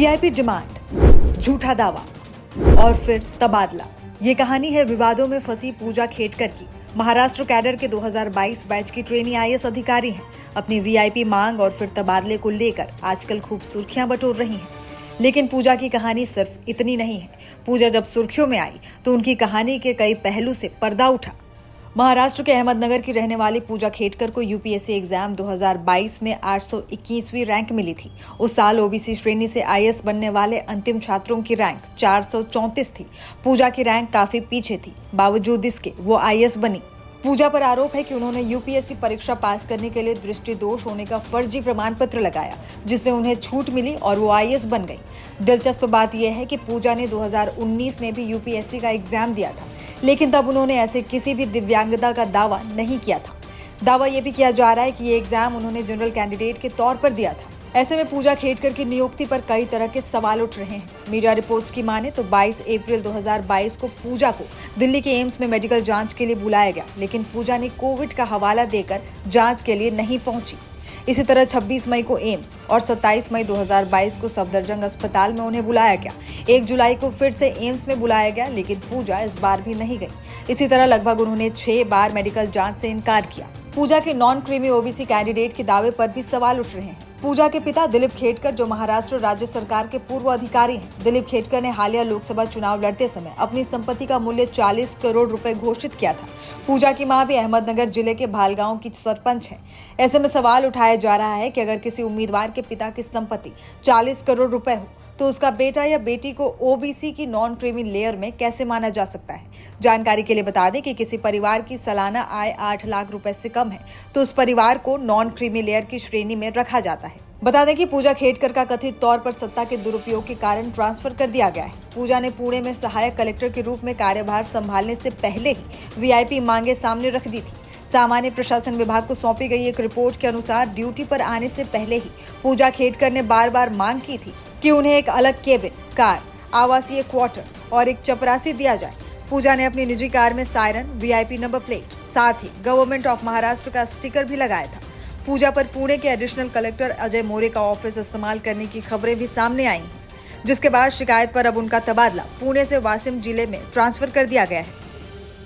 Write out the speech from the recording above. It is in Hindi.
वीआईपी डिमांड, झूठा दावा और फिर तबादला। ये कहानी है विवादों में फंसी पूजा खेटकर की। महाराष्ट्र कैडर के 2022 बैच की ट्रेनी आईएएस अधिकारी हैं। अपनी वीआईपी मांग और फिर तबादले को लेकर आजकल खूब सुर्खियां बटोर रही हैं। लेकिन पूजा की कहानी सिर्फ इतनी नहीं है। पूजा जब सुर्खियों में आई तो उनकी कहानी के कई पहलू से पर्दा उठा। महाराष्ट्र के अहमदनगर की रहने वाली पूजा खेटकर को यूपीएससी एग्जाम 2022 में 821वीं रैंक मिली थी। उस साल ओबीसी श्रेणी से आईएएस बनने वाले अंतिम छात्रों की रैंक 434 थी। पूजा की रैंक काफी पीछे थी, बावजूद इसके वो आईएएस बनी। पूजा पर आरोप है कि उन्होंने यूपीएससी परीक्षा पास करने के लिए दृष्टि दोष होने का फर्जी प्रमाण पत्र लगाया, जिससे उन्हें छूट मिली और वो आईएएस बन गई। दिलचस्प बात यह है कि पूजा ने 2019 में भी यूपीएससी का एग्जाम दिया था, लेकिन तब उन्होंने ऐसे किसी भी दिव्यांगता का दावा नहीं किया था। दावा यह भी किया जा रहा है कि ये एग्जाम उन्होंने जनरल कैंडिडेट के तौर पर दिया था। ऐसे में पूजा खेटकर की नियुक्ति पर कई तरह के सवाल उठ रहे हैं। मीडिया रिपोर्ट्स की माने तो 22 अप्रैल 2022 को पूजा को दिल्ली के एम्स में मेडिकल जांच के लिए बुलाया गया, लेकिन पूजा ने कोविड का हवाला देकर जांच के लिए नहीं पहुंची। इसी तरह 26 मई को एम्स और 27 मई 2022 को सफदरजंग अस्पताल में उन्हें बुलाया गया। 1 जुलाई को फिर से एम्स में बुलाया गया, लेकिन पूजा इस बार भी नहीं गई। इसी तरह लगभग उन्होंने 6 बार मेडिकल जांच से इनकार किया। पूजा के नॉन क्रीमी ओबीसी कैंडिडेट के दावे पर भी सवाल उठ रहे हैं। पूजा के पिता दिलीप खेटकर, जो महाराष्ट्र राज्य सरकार के पूर्व अधिकारी हैं। दिलीप खेटकर ने हालिया लोकसभा चुनाव लड़ते समय अपनी संपत्ति का मूल्य 40 करोड़ रुपए घोषित किया था। पूजा की मां भी अहमदनगर जिले के भालगांव की सरपंच है। ऐसे में सवाल उठाया जा रहा है कि अगर किसी उम्मीदवार के पिता की संपत्ति 40 करोड़ रुपए हो तो उसका बेटा या बेटी को ओबीसी की नॉन क्रीमी लेयर में कैसे माना जा सकता है। जानकारी के लिए बता दें कि किसी परिवार की सालाना आय 8 लाख रुपए से कम है तो उस परिवार को नॉन क्रीमी लेयर की श्रेणी में रखा जाता है। बता दें कि पूजा खेटकर का कथित तौर पर सत्ता के दुरुपयोग के कारण ट्रांसफर कर दिया गया है। पूजा ने पुणे में सहायक कलेक्टर के रूप में कार्यभार संभालने से पहले ही वीआईपी मांगे सामने रख दी थी। सामान्य प्रशासन विभाग को सौंपी गई एक रिपोर्ट के अनुसार ड्यूटी पर आने से पहले ही पूजा खेटकर ने बार बार मांग की थी कि उन्हें एक अलग केबिन, कार, आवासीय क्वार्टर और एक चपरासी दिया जाए। पूजा ने अपनी निजी कार में सायरन, वीआईपी नंबर प्लेट, साथ ही गवर्नमेंट ऑफ महाराष्ट्र का स्टिकर भी लगाया था। पूजा पर पुणे के एडिशनल कलेक्टर अजय मोरे का ऑफिस इस्तेमाल करने की खबरें भी सामने आई हैं, जिसके बाद शिकायत पर अब उनका तबादला पुणे से वाशिम जिले में ट्रांसफर कर दिया गया है।